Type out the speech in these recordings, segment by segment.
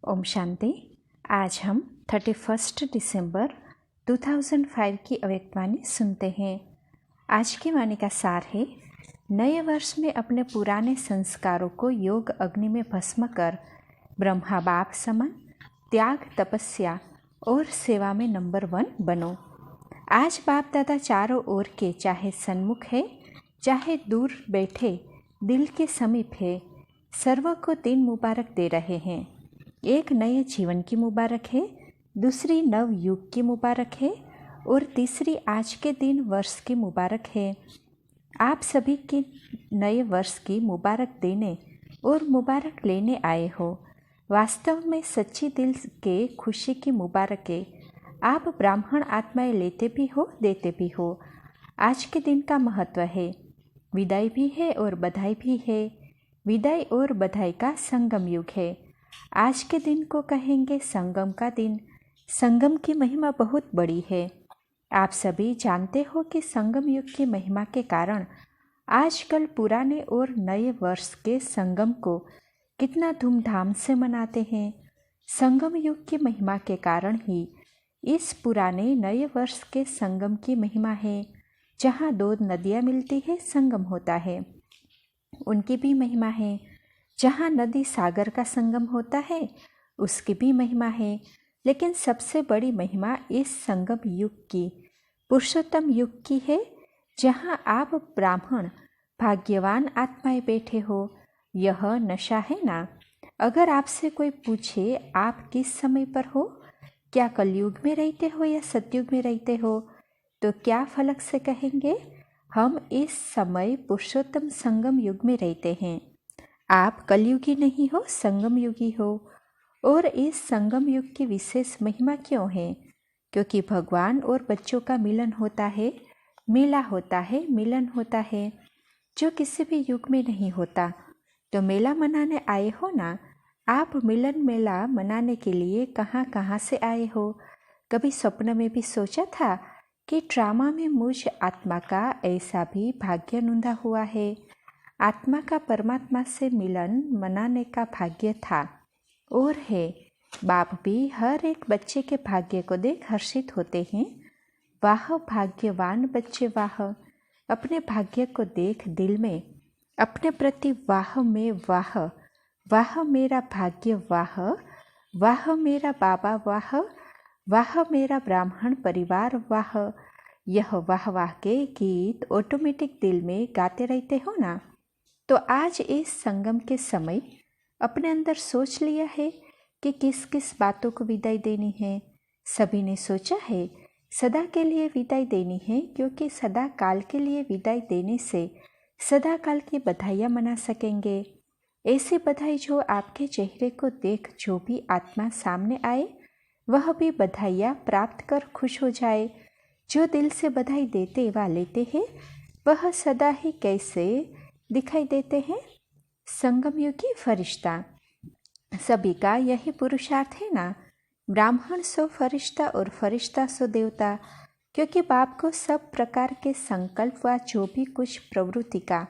ओम शांति। आज हम 31 दिसंबर 2005 की अव्यक्तवाणी सुनते हैं। आज की वाणी का सार है, नए वर्ष में अपने पुराने संस्कारों को योग अग्नि में भस्म कर ब्रह्मा बाप समान त्याग, तपस्या और सेवा में नंबर 1 बनो। आज बाप दादा चारों ओर के, चाहे सन्मुख है चाहे दूर बैठे दिल के समीप है, सर्व को दिन मुबारक दे रहे हैं। एक नए जीवन की मुबारक है, दूसरी नव युग की मुबारक है और तीसरी आज के दिन वर्ष की मुबारक है। आप सभी की नए वर्ष की मुबारक देने और मुबारक लेने आए हो। वास्तव में सच्ची दिल के खुशी की मुबारक है। आप ब्राह्मण आत्माएं लेते भी हो, देते भी हो। आज के दिन का महत्व है, विदाई भी है और बधाई भी है। विदाई और बधाई का संगम युग है। आज के दिन को कहेंगे संगम का दिन। संगम की महिमा बहुत बड़ी है। आप सभी जानते हो कि संगम युग की महिमा के कारण आजकल पुराने और नए वर्ष के संगम को कितना धूमधाम से मनाते हैं। संगम युग की महिमा के कारण ही इस पुराने नए वर्ष के संगम की महिमा है। जहाँ दो नदियाँ मिलती है, संगम होता है, उनकी भी महिमा है। जहाँ नदी सागर का संगम होता है, उसकी भी महिमा है। लेकिन सबसे बड़ी महिमा इस संगम युग की, पुरुषोत्तम युग की है, जहाँ आप ब्राह्मण भाग्यवान आत्माएं बैठे हो। यह नशा है ना। अगर आपसे कोई पूछे आप किस समय पर हो, क्या कलयुग में रहते हो या सतयुग में रहते हो, तो क्या फलक से कहेंगे, हम इस समय पुरुषोत्तम संगम युग में रहते हैं। आप कलयुगी नहीं हो, संगम युगी हो। और इस संगम युग की विशेष महिमा क्यों है? क्योंकि भगवान और बच्चों का मिलन होता है, मेला होता है, मिलन होता है, जो किसी भी युग में नहीं होता। तो मेला मनाने आए हो ना। आप मिलन मेला मनाने के लिए कहाँ कहाँ से आए हो? कभी स्वप्न में भी सोचा था कि ड्रामा में मुझ आत्मा का ऐसा भी भाग्य नूंधा हुआ है। आत्मा का परमात्मा से मिलन मनाने का भाग्य था और है। बाप भी हर एक बच्चे के भाग्य को देख हर्षित होते हैं। वाह भाग्यवान बच्चे वाह। अपने भाग्य को देख दिल में अपने प्रति वाह में वाह। वाह मेरा भाग्य वाह। वाह मेरा बाबा वाह। वाह मेरा ब्राह्मण परिवार वाह। यह वाह वाह के गीत ऑटोमेटिक दिल में गाते रहते हो ना। तो आज इस संगम के समय अपने अंदर सोच लिया है कि किस किस बातों को विदाई देनी है। सभी ने सोचा है सदा के लिए विदाई देनी है, क्योंकि सदा काल के लिए विदाई देने से सदा काल की बधाइयाँ मना सकेंगे। ऐसी बधाई जो आपके चेहरे को देख जो भी आत्मा सामने आए, वह भी बधाइयाँ प्राप्त कर खुश हो जाए। जो दिल से बधाई देते व लेते हैं, वह सदा ही कैसे दिखाई देते हैं, संगमयुगी फरिश्ता। सभी का यही पुरुषार्थ है ना। ब्राह्मण सो फरिश्ता और फरिश्ता सो देवता। क्योंकि बाप को सब प्रकार के संकल्प व जो भी कुछ प्रवृत्ति का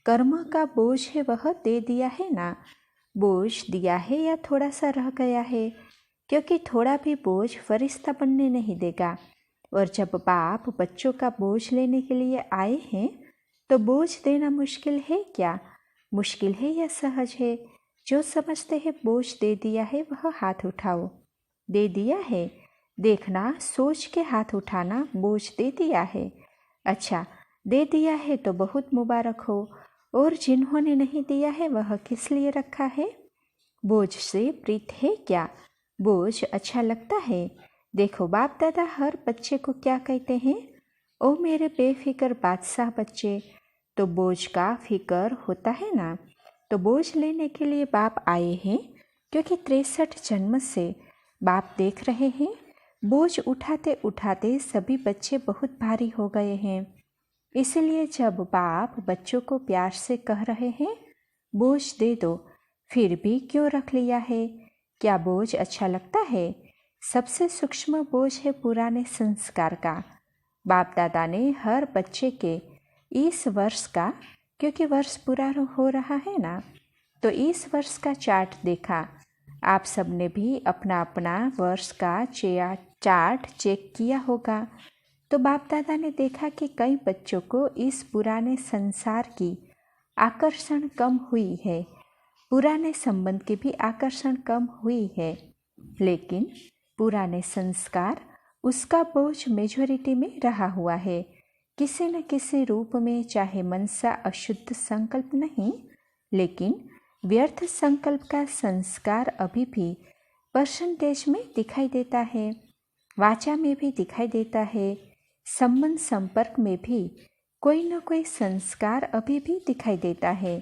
कर्म का बोझ है वह दे दिया है ना। बोझ दिया है या थोड़ा सा रह गया है, क्योंकि थोड़ा भी बोझ फरिश्ता बनने नहीं देगा। और जब बाप बच्चों का बोझ लेने के लिए आए हैं, तो बोझ देना मुश्किल है क्या? मुश्किल है या सहज है? जो समझते हैं बोझ दे दिया है, वह हाथ उठाओ। दे दिया है, देखना सोच के हाथ उठाना, बोझ दे दिया है। अच्छा, दे दिया है तो बहुत मुबारक हो। और जिन्होंने नहीं दिया है, वह किस लिए रखा है? बोझ से प्रीत है क्या? बोझ अच्छा लगता है? देखो बाप दादा हर बच्चे को क्या कहते हैं, ओ मेरे बेफिक्र बादशाह बच्चे। तो बोझ का फिक्र होता है ना। तो बोझ लेने के लिए बाप आए हैं, क्योंकि 63 जन्म से बाप देख रहे हैं बोझ उठाते उठाते सभी बच्चे बहुत भारी हो गए हैं। इसलिए जब बाप बच्चों को प्यार से कह रहे हैं बोझ दे दो, फिर भी क्यों रख लिया है? क्या बोझ अच्छा लगता है? सबसे सूक्ष्म बोझ है पुराने संस्कार का। बाप दादा ने हर बच्चे के इस वर्ष का, क्योंकि वर्ष पूरा हो रहा है ना, तो इस वर्ष का चार्ट देखा। आप सबने भी अपना अपना वर्ष का चार्ट चेक किया होगा। तो बाप दादा ने देखा कि कई बच्चों को इस पुराने संसार की आकर्षण कम हुई है, पुराने संबंध की भी आकर्षण कम हुई है, लेकिन पुराने संस्कार उसका बोझ मेजॉरिटी में रहा हुआ है, किसी न किसी रूप में, चाहे मनसा अशुद्ध संकल्प नहीं, लेकिन व्यर्थ संकल्प का संस्कार अभी भी परसेंटेज में दिखाई देता है, वाचा में भी दिखाई देता है, संबंध संपर्क में भी कोई न कोई संस्कार अभी भी दिखाई देता है।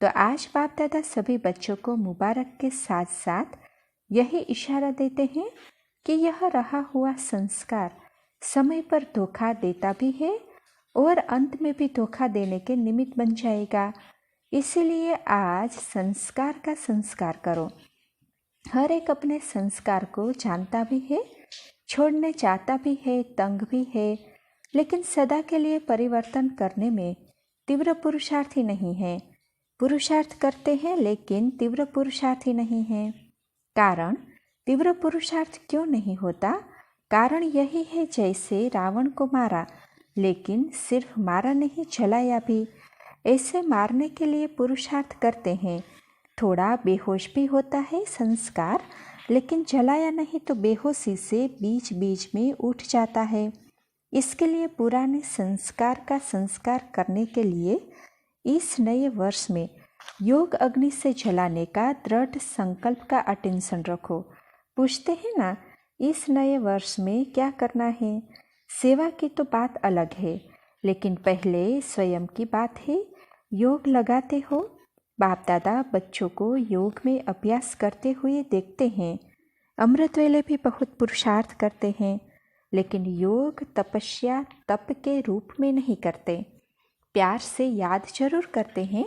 तो आज बाप दादा सभी बच्चों को मुबारक के साथ साथ यही इशारा देते हैं कि यह रहा हुआ संस्कार समय पर धोखा देता भी है और अंत में भी धोखा देने के निमित्त बन जाएगा। इसीलिए आज संस्कार का संस्कार करो। हर एक अपने संस्कार को जानता भी है, छोड़ने चाहता भी है, तंग भी है, लेकिन सदा के लिए परिवर्तन करने में तीव्र पुरुषार्थी नहीं है। पुरुषार्थ करते हैं लेकिन तीव्र पुरुषार्थी नहीं है। कारण तीव्र पुरुषार्थ क्यों नहीं होता? कारण यही है, जैसे रावण को मारा लेकिन सिर्फ मारा नहीं, जलाया भी। ऐसे मारने के लिए पुरुषार्थ करते हैं, थोड़ा बेहोश भी होता है संस्कार, लेकिन जलाया नहीं तो बेहोशी से बीच बीच में उठ जाता है। इसके लिए पुराने संस्कार का संस्कार करने के लिए इस नए वर्ष में योग अग्नि से जलाने का दृढ़ संकल्प का अटेंशन रखो। पूछते हैं ना, इस नए वर्ष में क्या करना है? सेवा की तो बात अलग है, लेकिन पहले स्वयं की बात है। योग लगाते हो? बाप दादा बच्चों को योग में अभ्यास करते हुए देखते हैं। अमृत वेले भी बहुत पुरुषार्थ करते हैं, लेकिन योग तपस्या तप के रूप में नहीं करते। प्यार से याद जरूर करते हैं,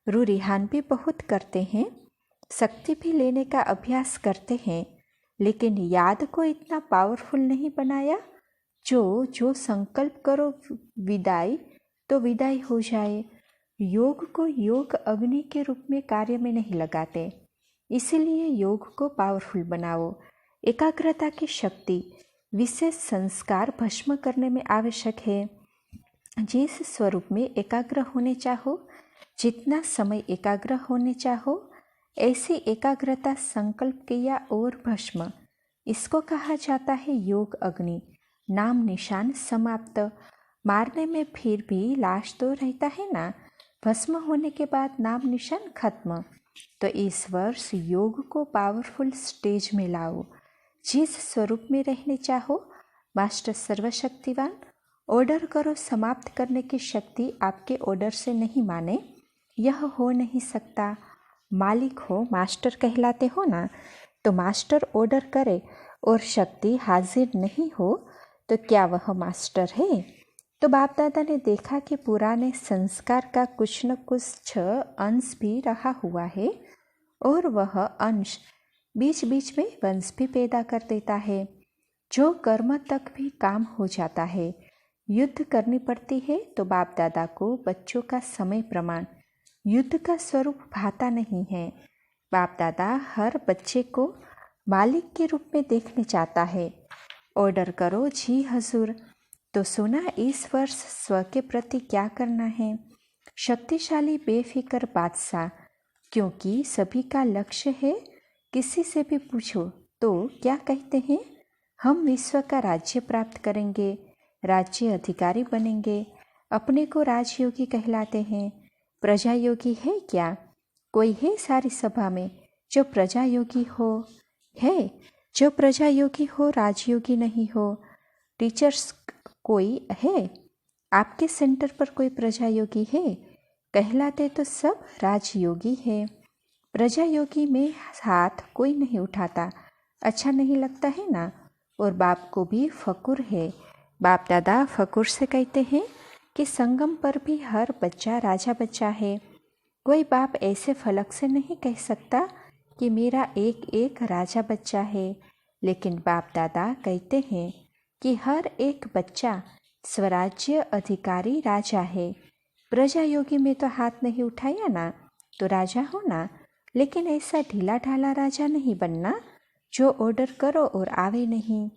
रूरिहान भी बहुत करते हैं, शक्ति भी लेने का अभ्यास करते हैं, लेकिन याद को इतना पावरफुल नहीं बनाया जो संकल्प करो विदाई तो विदाई हो जाए। योग को योग अग्नि के रूप में कार्य में नहीं लगाते, इसीलिए योग को पावरफुल बनाओ। एकाग्रता की शक्ति विशेष संस्कार भस्म करने में आवश्यक है। जिस स्वरूप में एकाग्र होने चाहो, जितना समय एकाग्र होने चाहो, ऐसी एकाग्रता संकल्प किया और भस्म, इसको कहा जाता है योग अग्नि। नाम निशान समाप्त। मारने में फिर भी लाश तो रहता है ना, भस्म होने के बाद नाम निशान खत्म। तो इस वर्ष योग को पावरफुल स्टेज में लाओ। जिस स्वरूप में रहने चाहो, मास्टर सर्वशक्तिवान, ऑर्डर करो। समाप्त करने की शक्ति आपके ऑर्डर से नहीं माने, यह हो नहीं सकता। मालिक हो, मास्टर कहलाते हो ना, तो मास्टर ऑर्डर करे और शक्ति हाजिर नहीं हो तो क्या वह मास्टर है? तो बाप दादा ने देखा कि पुराने संस्कार का कुछ न कुछ अंश भी रहा हुआ है और वह अंश बीच बीच में वंश भी पैदा कर देता है, जो कर्म तक भी काम हो जाता है। युद्ध करनी पड़ती है तो बाप दादा को बच्चों का समय प्रमाण युद्ध का स्वरूप भाता नहीं है। बाप दादा हर बच्चे को मालिक के रूप में देखने चाहता है। ऑर्डर करो जी हजूर। तो सुना इस वर्ष स्व के प्रति क्या करना है? शक्तिशाली बेफिक्र बादशाह, क्योंकि सभी का लक्ष्य है। किसी से भी पूछो तो क्या कहते हैं? हम विश्व का राज्य प्राप्त करेंगे, राज्य अधिकारी बनेंगे। अपने को राजयोगी कहलाते हैं। प्रजा योगी है क्या? कोई है सारी सभा में जो प्रजा योगी हो? है जो प्रजा योगी हो, राजयोगी नहीं हो। टीचर्स कोई है? आपके सेंटर पर कोई प्रजा योगी है? कहलाते तो सब राजयोगी है। प्रजा योगी में हाथ कोई नहीं उठाता, अच्छा नहीं लगता है ना। और बाप को भी फकुर है। बाप दादा फकुर से कहते हैं कि संगम पर भी हर बच्चा राजा बच्चा है। कोई बाप ऐसे फलक से नहीं कह सकता कि मेरा एक एक राजा बच्चा है, लेकिन बाप दादा कहते हैं कि हर एक बच्चा स्वराज्य अधिकारी राजा है। प्रजा योगी में तो हाथ नहीं उठाया ना, तो राजा हो ना। लेकिन ऐसा ढीला ढाला राजा नहीं बनना जो ऑर्डर करो और आवे नहीं।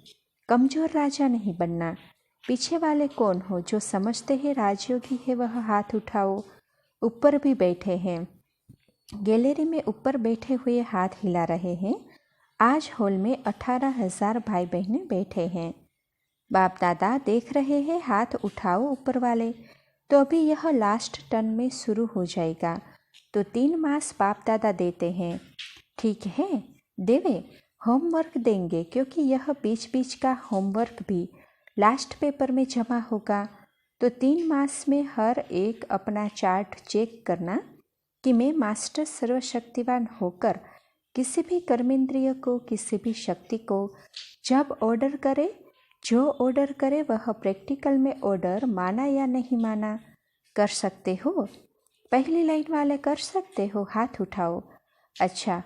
कमज़ोर राजा नहीं बनना। पीछे वाले कौन हो जो समझते हैं राजयोगी है वह हाथ उठाओ। ऊपर भी बैठे हैं। गैलरी में ऊपर बैठे हुए हाथ हिला रहे हैं। आज हॉल में 18,000 भाई बहनें बैठे हैं। बाप दादा देख रहे हैं, हाथ उठाओ ऊपर वाले। तो अभी यह लास्ट टर्न में शुरू हो जाएगा। तो 3 मास बाप दादा देते हैं। ठीक है, देवे होमवर्क देंगे क्योंकि यह बीच बीच का होमवर्क भी लास्ट पेपर में जमा होगा। तो 3 मास में हर एक अपना चार्ट चेक करना कि मैं मास्टर सर्वशक्तिवान होकर किसी भी कर्मेंद्रिय को, किसी भी शक्ति को जब ऑर्डर करे, जो ऑर्डर करे वह प्रैक्टिकल में ऑर्डर माना या नहीं माना कर सकते हो। पहली लाइन वाले कर सकते हो, हाथ उठाओ। अच्छा,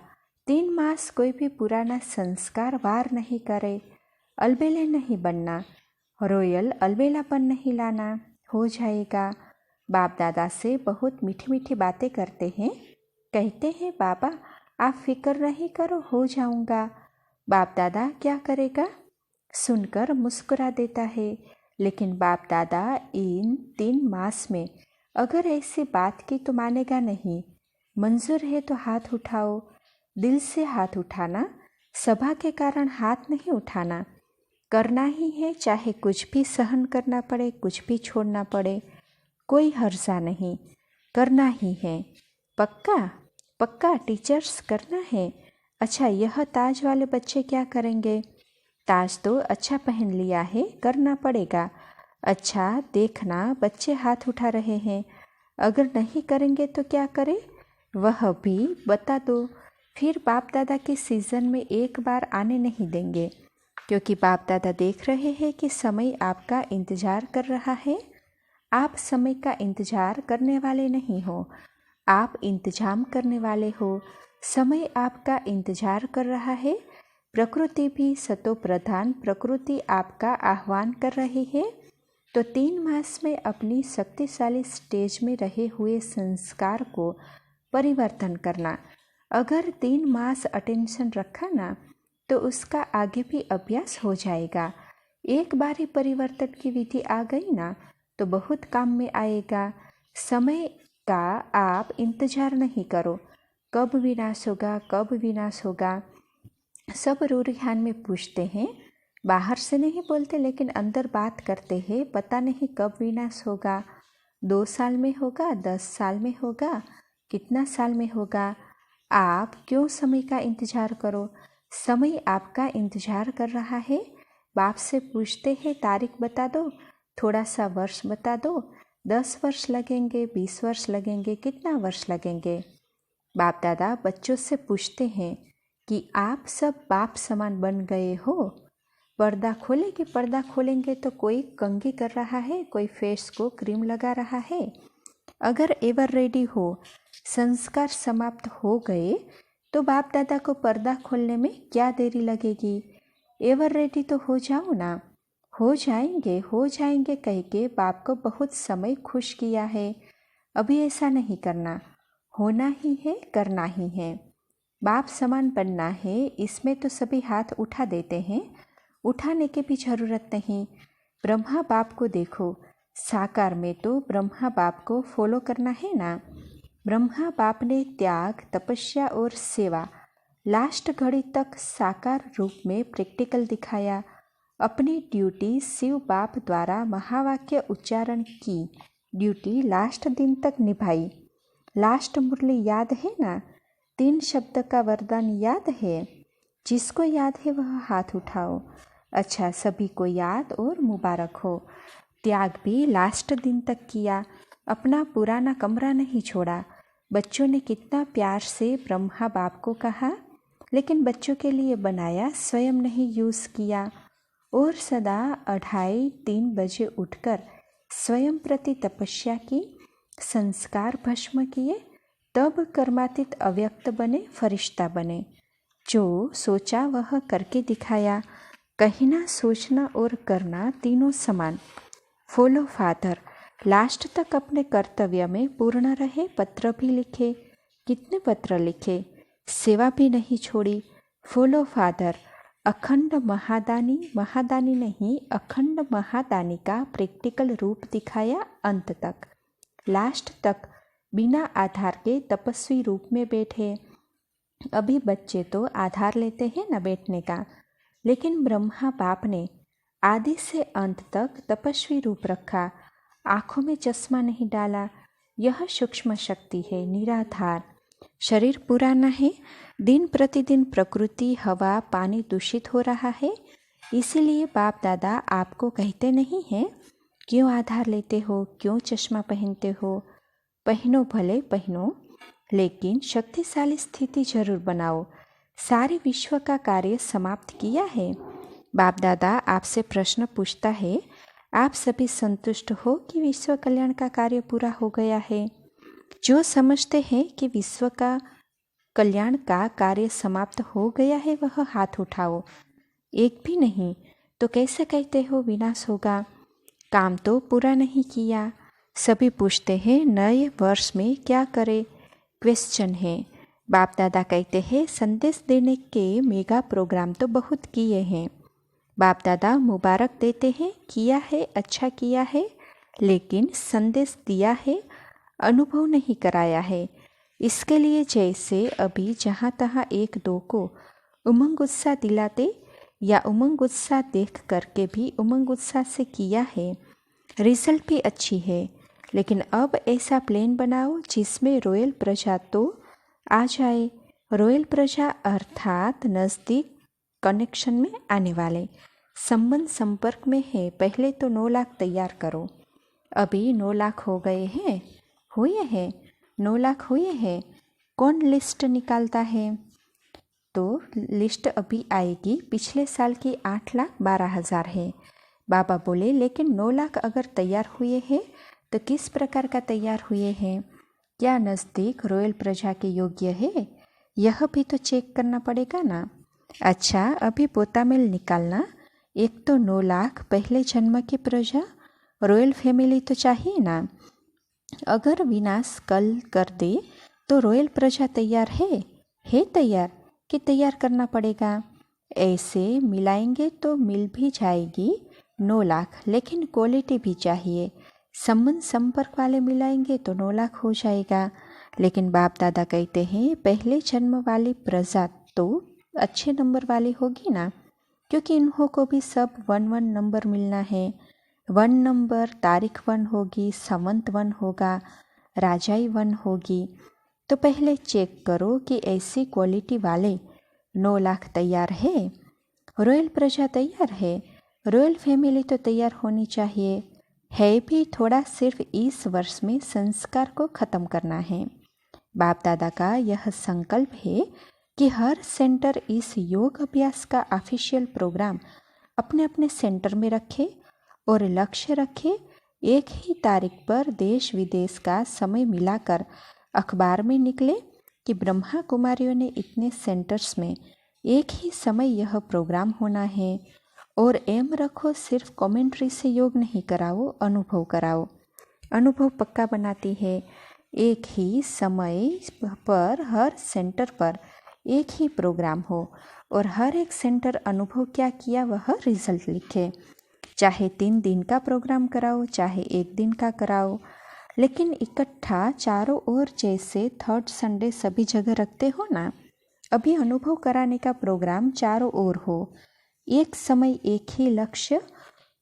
3 मास कोई भी पुराना संस्कार वार नहीं करे। अलबेले नहीं बनना, रॉयल अलबेलापन नहीं लाना, हो जाएगा। बाप दादा से बहुत मीठी मीठी बातें करते हैं। कहते हैं बाबा आप फिक्र नहीं करो, हो जाऊंगा। बाप दादा क्या करेगा सुनकर मुस्कुरा देता है। लेकिन बाप दादा इन 3 मास में अगर ऐसी बात की तो मानेगा नहीं। मंजूर है तो हाथ उठाओ। दिल से हाथ उठाना, सभा के कारण हाथ नहीं उठाना। करना ही है, चाहे कुछ भी सहन करना पड़े, कुछ भी छोड़ना पड़े, कोई हर्जा नहीं, करना ही है। पक्का पक्का टीचर्स करना है। अच्छा, यह ताज वाले बच्चे क्या करेंगे? ताज तो अच्छा पहन लिया है, करना पड़ेगा। अच्छा देखना, बच्चे हाथ उठा रहे हैं। अगर नहीं करेंगे तो क्या करें वह भी बता दो। फिर बाप दादा के सीज़न में एक बार आने नहीं देंगे, क्योंकि बाप दादा देख रहे हैं कि समय आपका इंतज़ार कर रहा है। आप समय का इंतज़ार करने वाले नहीं हो, आप इंतजाम करने वाले हो। समय आपका इंतज़ार कर रहा है। प्रकृति भी सतो प्रधान प्रकृति आपका आह्वान कर रही है। तो 3 मास में अपनी शक्तिशाली स्टेज में रहे हुए संस्कार को परिवर्तन करना। अगर 3 मास अटेंशन रखा ना तो उसका आगे भी अभ्यास हो जाएगा। एक बार ही परिवर्तन की विधि आ गई ना तो बहुत काम में आएगा। समय का आप इंतजार नहीं करो, कब विनाश होगा, कब विनाश होगा। सब रूरिहान में पूछते हैं, बाहर से नहीं बोलते लेकिन अंदर बात करते हैं, पता नहीं कब विनाश होगा। 2 साल में होगा, 10 साल में होगा, कितना साल में होगा। आप क्यों समय का इंतजार करो? समय आपका इंतजार कर रहा है। बाप से पूछते हैं तारीख बता दो, थोड़ा सा वर्ष बता दो। 10 वर्ष लगेंगे, 20 वर्ष लगेंगे, कितना वर्ष लगेंगे? बाप दादा बच्चों से पूछते हैं कि आप सब बाप समान बन गए हो। पर्दा खोलेंगे, पर्दा खोलेंगे तो कोई कंघी कर रहा है, कोई फेस को क्रीम लगा रहा है। अगर एवर रेडी हो, संस्कार समाप्त हो गए तो बाप दादा को पर्दा खोलने में क्या देरी लगेगी? एवर रेडी तो हो जाओ ना। हो जाएंगे कह के बाप को बहुत समय खुश किया है। अभी ऐसा नहीं करना, होना ही है, करना ही है। बाप समान बनना है, इसमें तो सभी हाथ उठा देते हैं। उठाने की भी ज़रूरत नहीं। ब्रह्मा बाप को देखो, साकार में तो ब्रह्मा बाप को फॉलो करना है ना। ब्रह्मा बाप ने त्याग, तपस्या और सेवा लास्ट घड़ी तक साकार रूप में प्रैक्टिकल दिखाया। अपनी ड्यूटी शिव बाप द्वारा महावाक्य उच्चारण की ड्यूटी लास्ट दिन तक निभाई। लास्ट मुरली याद है ना? 3 शब्द का वरदान याद है? जिसको याद है वह हाथ उठाओ। अच्छा, सभी को याद और मुबारक हो। त्याग भी लास्ट दिन तक किया, अपना पुराना कमरा नहीं छोड़ा। बच्चों ने कितना प्यार से ब्रह्मा बाप को कहा, लेकिन बच्चों के लिए बनाया, स्वयं नहीं यूज़ किया। और सदा 2:30-3 बजे उठकर स्वयं प्रति तपस्या की, संस्कार भस्म किए, तब कर्मातीत अव्यक्त बने, फरिश्ता बने। जो सोचा वह करके दिखाया। कहना, सोचना और करना तीनों समान। फॉलो फादर, लास्ट तक अपने कर्तव्य में पूर्ण रहे। पत्र भी लिखे। कितने पत्र लिखे? सेवा भी नहीं छोड़ी। फॉलो फादर, अखंड महादानी नहीं, अखंड महादानी का प्रैक्टिकल रूप दिखाया अंत तक, लास्ट तक बिना आधार के तपस्वी रूप में बैठे। अभी बच्चे तो आधार लेते हैं न बैठने का, लेकिन ब्रह्मा बाप ने आदि से अंत तक तपस्वी रूप रखा, आँखों में चश्मा नहीं डाला। यह सूक्ष्म शक्ति है, निराधार। शरीर पुराना है, दिन प्रतिदिन प्रकृति, हवा, पानी दूषित हो रहा है। इसीलिए बाप दादा आपको कहते नहीं हैं क्यों आधार लेते हो, क्यों चश्मा पहनते हो। पहनो भले पहनो, लेकिन शक्तिशाली स्थिति जरूर बनाओ। सारे विश्व का कार्य समाप्त किया है। बाप दादा आपसे प्रश्न पूछता है, आप सभी संतुष्ट हो कि विश्व कल्याण का कार्य पूरा हो गया है? जो समझते हैं कि विश्व का कल्याण का कार्य समाप्त हो गया है वह हाथ उठाओ। एक भी नहीं तो कैसे कहते हो विनाश होगा? काम तो पूरा नहीं किया। सभी पूछते हैं नए वर्ष में क्या करें, क्वेश्चन है। बाप दादा कहते हैं संदेश देने के मेगा प्रोग्राम तो बहुत किए हैं। बाप दादा मुबारक देते हैं, किया है, अच्छा किया है, लेकिन संदेश दिया है, अनुभव नहीं कराया है। इसके लिए जैसे अभी जहाँ तहाँ एक दो को उमंग उत्साह दिलाते या उमंग उत्साह देख करके भी उमंग उत्साह से किया है, रिजल्ट भी अच्छी है। लेकिन अब ऐसा प्लान बनाओ जिसमें रॉयल प्रजा तो आ जाए। रॉयल प्रजा अर्थात नज़दीक कनेक्शन में आने वाले, संबंध संपर्क में है। पहले तो 9 लाख तैयार करो। अभी 9 लाख हो गए हैं, हुए हैं 9 लाख हुए हैं। कौन लिस्ट निकालता है? तो लिस्ट अभी आएगी। पिछले साल की 8,12,000 है। बाबा बोले लेकिन 9 लाख अगर तैयार हुए हैं तो किस प्रकार का तैयार हुए हैं? क्या नज़दीक रॉयल प्रजा के योग्य है? यह भी तो चेक करना पड़ेगा ना। अच्छा, अभी पोतामेल निकालना। एक तो 9 लाख पहले जन्म की प्रजा, रॉयल फैमिली तो चाहिए ना। अगर विनाश कल कर दे तो रॉयल प्रजा तैयार है तैयार कि तैयार करना पड़ेगा? ऐसे मिलाएंगे तो मिल भी जाएगी 9 लाख, लेकिन क्वालिटी भी चाहिए। संबंध संपर्क वाले मिलाएंगे तो 9 लाख हो जाएगा। लेकिन बाप दादा कहते हैं पहले जन्म वाली प्रजा तो अच्छे नंबर वाली होगी ना, क्योंकि इन्हों को भी सब 1-1 नंबर मिलना है। 1 नंबर, तारीख 1 होगी, समंत 1 होगा, राजाई 1 होगी। तो पहले चेक करो कि ऐसी क्वालिटी वाले 9 लाख तैयार है। रॉयल प्रजा तैयार है, रॉयल फैमिली तो तैयार होनी चाहिए। है भी थोड़ा, सिर्फ इस वर्ष में संस्कार को ख़त्म करना है। बाप दादा का यह संकल्प है कि हर सेंटर इस योग अभ्यास का ऑफिशियल प्रोग्राम अपने अपने सेंटर में रखे और लक्ष्य रखे। एक ही तारीख पर देश विदेश का समय मिलाकर अखबार में निकले कि ब्रह्मा कुमारियों ने इतने सेंटर्स में एक ही समय यह प्रोग्राम होना है। और एम रखो सिर्फ कमेंट्री से योग नहीं कराओ, अनुभव कराओ। अनुभव पक्का बनाती है। एक ही समय पर हर सेंटर पर एक ही प्रोग्राम हो और हर एक सेंटर अनुभव क्या किया वह रिजल्ट लिखे। चाहे 3 दिन का प्रोग्राम कराओ, चाहे 1 दिन का कराओ, लेकिन इकट्ठा चारों ओर जैसे थर्ड संडे सभी जगह रखते हो ना। अभी अनुभव कराने का प्रोग्राम चारों ओर हो, एक समय एक ही लक्ष्य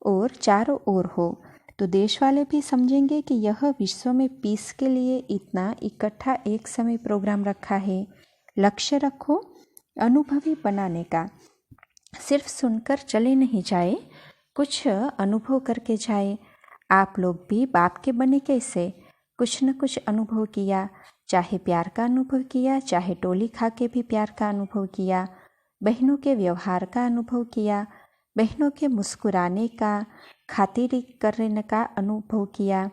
और चारों ओर हो, तो देश वाले भी समझेंगे कि यह विश्व में पीस के लिए इतना इकट्ठा एक समय प्रोग्राम रखा है। लक्ष्य रखो अनुभवी बनाने का। सिर्फ सुनकर चले नहीं जाए, कुछ अनुभव करके जाए। आप लोग भी बाप के बने कैसे? कुछ न कुछ अनुभव किया, चाहे प्यार का अनुभव किया, चाहे टोली खा के भी प्यार का अनुभव किया, बहनों के व्यवहार का अनुभव किया, बहनों के मुस्कुराने का, खातिरी करने का अनुभव किया।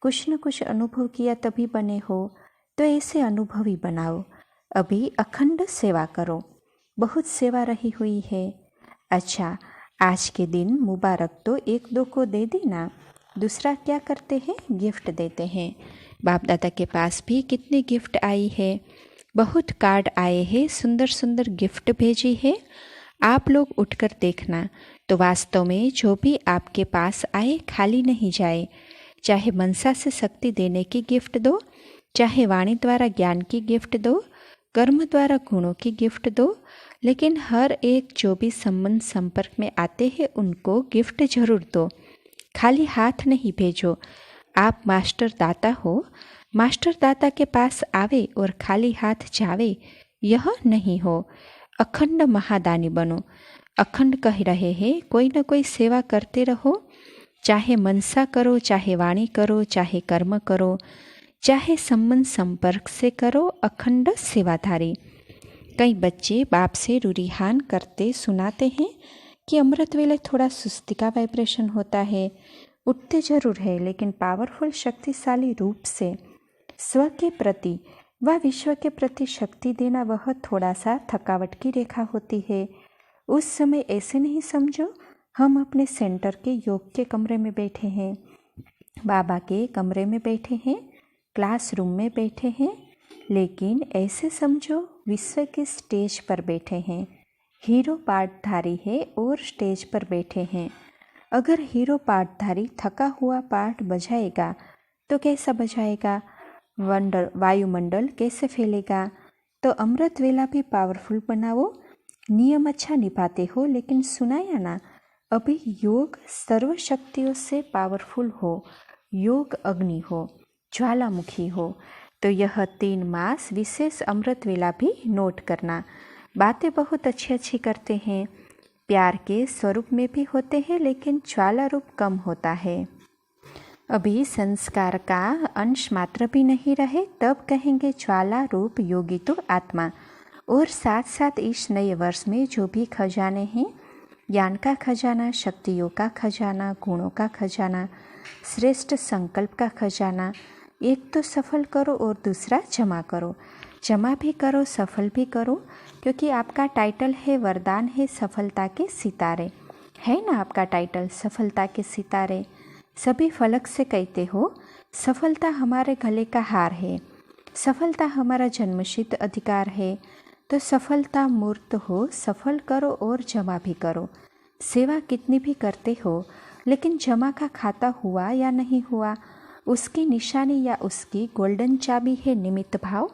कुछ न कुछ अनुभव किया तभी बने हो, तो ऐसे अनुभवी बनाओ। अभी अखंड सेवा करो, बहुत सेवा रही हुई है। अच्छा, आज के दिन मुबारक तो 1-2 को दे दी ना। दूसरा क्या करते हैं? गिफ्ट देते हैं। बाप दादा के पास भी कितनी गिफ्ट आई है। बहुत कार्ड आए हैं, सुंदर सुंदर गिफ्ट भेजी है। आप लोग उठकर देखना तो वास्तव में जो भी आपके पास आए खाली नहीं जाए। चाहे मनसा से शक्ति देने की गिफ्ट दो, चाहे वाणी द्वारा ज्ञान की गिफ्ट दो, कर्म द्वारा गुणों की गिफ्ट दो, लेकिन हर एक जो भी संबंध संपर्क में आते हैं उनको गिफ्ट जरूर दो। खाली हाथ नहीं भेजो। आप मास्टर दाता हो, मास्टर दाता के पास आवे और खाली हाथ जावे, यह नहीं हो। अखंड महादानी बनो। अखंड कह रहे हैं कोई न कोई सेवा करते रहो। चाहे मनसा करो, चाहे वाणी करो, चाहे कर्म करो, चाहे संबंध संपर्क से करो, अखंड सेवाधारी। कई बच्चे बाप से रुरिहान करते सुनाते हैं कि अमृत वेले थोड़ा सुस्ती का वाइब्रेशन होता है। उठते जरूर है लेकिन पावरफुल शक्तिशाली रूप से स्व के प्रति व विश्व के प्रति शक्ति देना वह थोड़ा सा थकावट की रेखा होती है। उस समय ऐसे नहीं समझो हम अपने सेंटर के योग के कमरे में बैठे हैं, बाबा के कमरे में बैठे हैं, क्लासरूम में बैठे हैं, लेकिन ऐसे समझो विश्व के स्टेज पर बैठे हैं। हीरो पार्टधारी है और स्टेज पर बैठे हैं। अगर हीरो पार्टधारी थका हुआ पार्ट बजाएगा तो कैसा बजाएगा? वायुमंडल कैसे फैलेगा? तो अमृत वेला भी पावरफुल बनाओ। नियम अच्छा निभाते हो लेकिन सुनाया ना, अभी योग सर्वशक्तियों से पावरफुल हो, योग अग्नि हो, ज्वालामुखी हो। तो यह 3 मास विशेष अमृत वेला भी नोट करना। बातें बहुत अच्छी अच्छी करते हैं, प्यार के स्वरूप में भी होते हैं लेकिन ज्वाला रूप कम होता है। अभी संस्कार का अंश मात्र भी नहीं रहे तब कहेंगे ज्वाला रूप योगी तो आत्मा। और साथ साथ इस नए वर्ष में जो भी खजाने हैं, ज्ञान का खजाना, शक्तियों का खजाना, गुणों का खजाना, श्रेष्ठ संकल्प का खजाना, एक तो सफल करो और दूसरा जमा करो। जमा भी करो, सफल भी करो, क्योंकि आपका टाइटल है, वरदान है सफलता के सितारे। है ना आपका टाइटल सफलता के सितारे? सभी फलक से कहते हो सफलता हमारे गले का हार है, सफलता हमारा जन्मसिद्ध अधिकार है। तो सफलता मूर्त हो, सफल करो और जमा भी करो। सेवा कितनी भी करते हो लेकिन जमा का खाता हुआ या नहीं हुआ, उसकी निशानी या उसकी गोल्डन चाबी है निमित्त भाव,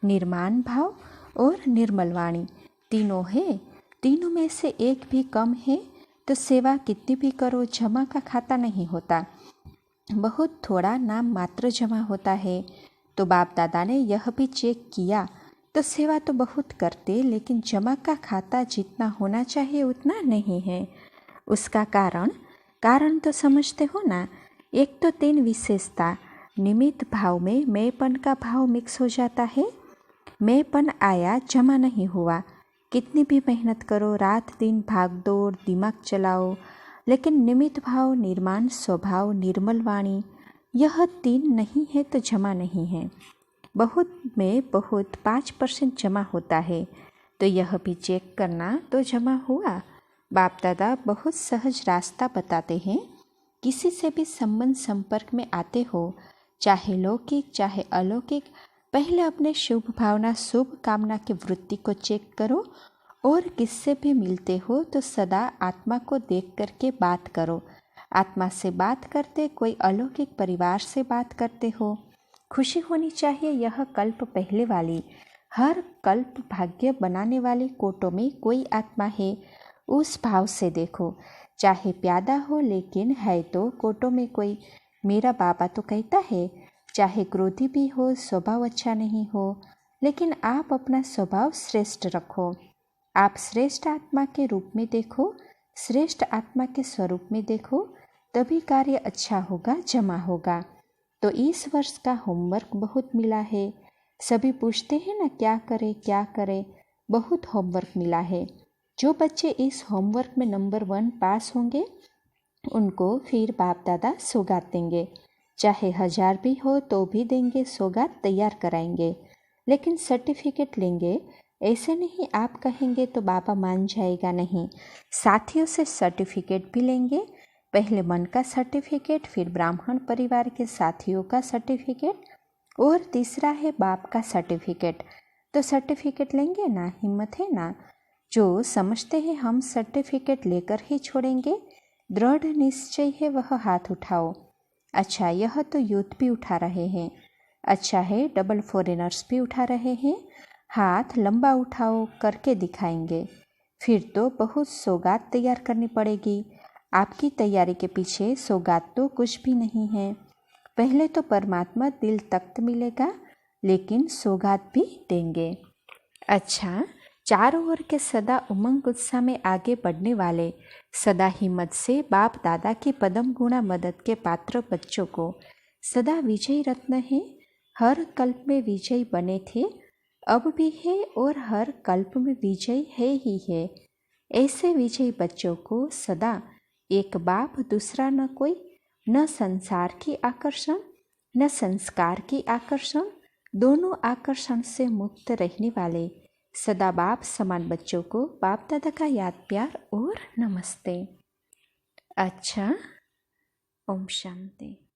निर्माण भाव और निर्मल वाणी। तीनों है, तीनों में से एक भी कम है तो सेवा कितनी भी करो जमा का खाता नहीं होता, बहुत थोड़ा नाम मात्र जमा होता है। तो बाप दादा ने यह भी चेक किया तो सेवा तो बहुत करते लेकिन जमा का खाता जितना होना चाहिए उतना नहीं है। उसका कारण तो समझते हो ना। एक तो 3 विशेषता, निमित्त भाव में मैंपन का भाव मिक्स हो जाता है। मैंपन आया, जमा नहीं हुआ। कितनी भी मेहनत करो, रात दिन भाग दौड़, दिमाग चलाओ, लेकिन निमित्त भाव, निर्माण स्वभाव, निर्मल वाणी, यह 3 नहीं है तो जमा नहीं है। बहुत में बहुत 5% जमा होता है, तो यह भी चेक करना तो जमा हुआ। बाप दादा बहुत सहज रास्ता बताते हैं। किसी से भी संबंध संपर्क में आते हो, चाहे लौकिक चाहे अलौकिक, पहले अपने शुभ भावना शुभ कामना की वृत्ति को चेक करो और किससे भी मिलते हो तो सदा आत्मा को देख करके बात करो। आत्मा से बात करते कोई अलौकिक परिवार से बात करते हो, खुशी होनी चाहिए। यह कल्प पहले वाली, हर कल्प भाग्य बनाने वाली कोटों में कोई आत्मा है, उस भाव से देखो। चाहे प्यादा हो लेकिन है तो कोटों में कोई, मेरा बाबा तो कहता है। चाहे क्रोधी भी हो, स्वभाव अच्छा नहीं हो, लेकिन आप अपना स्वभाव श्रेष्ठ रखो। आप श्रेष्ठ आत्मा के रूप में देखो, श्रेष्ठ आत्मा के स्वरूप में देखो, तभी कार्य अच्छा होगा, जमा होगा। तो इस वर्ष का होमवर्क बहुत मिला है। सभी पूछते हैं ना क्या करे, बहुत होमवर्क मिला है। जो बच्चे इस होमवर्क में नंबर 1 पास होंगे उनको फिर बाप दादा सौगात देंगे, चाहे 1000 भी हो तो भी देंगे, सौगात तैयार कराएंगे, लेकिन सर्टिफिकेट लेंगे। ऐसे नहीं आप कहेंगे तो बाबा मान जाएगा, नहीं, साथियों से सर्टिफिकेट भी लेंगे। पहले मन का सर्टिफिकेट, फिर ब्राह्मण परिवार के साथियों का सर्टिफिकेट और तीसरा है बाप का सर्टिफिकेट। तो सर्टिफिकेट लेंगे ना, हिम्मत है ना। जो समझते हैं हम सर्टिफिकेट लेकर ही छोड़ेंगे, दृढ़ निश्चय है वह हाथ उठाओ। अच्छा, यह तो यूथ भी उठा रहे हैं। अच्छा है, डबल फॉरेनर्स भी उठा रहे हैं। हाथ लंबा उठाओ, करके दिखाएंगे। फिर तो बहुत सौगात तैयार करनी पड़ेगी। आपकी तैयारी के पीछे सौगात तो कुछ भी नहीं है। पहले तो परमात्मा दिल तख्त मिलेगा, लेकिन सौगात भी देंगे। अच्छा, चारों ओर के सदा उमंग उत्साह में आगे बढ़ने वाले, सदा हिम्मत से बाप दादा की पदम गुणा मदद के पात्र बच्चों को सदा विजय रत्न है। हर कल्प में विजय बने थे, अब भी है और हर कल्प में विजय है ही है। ऐसे विजयी बच्चों को सदा एक बाप, दूसरा न कोई, न संसार की आकर्षण न संस्कार की आकर्षण, दोनों आकर्षण से मुक्त रहने वाले सदा बाप समान बच्चों को बाप दादा का याद प्यार और नमस्ते। अच्छा, ओम शांति।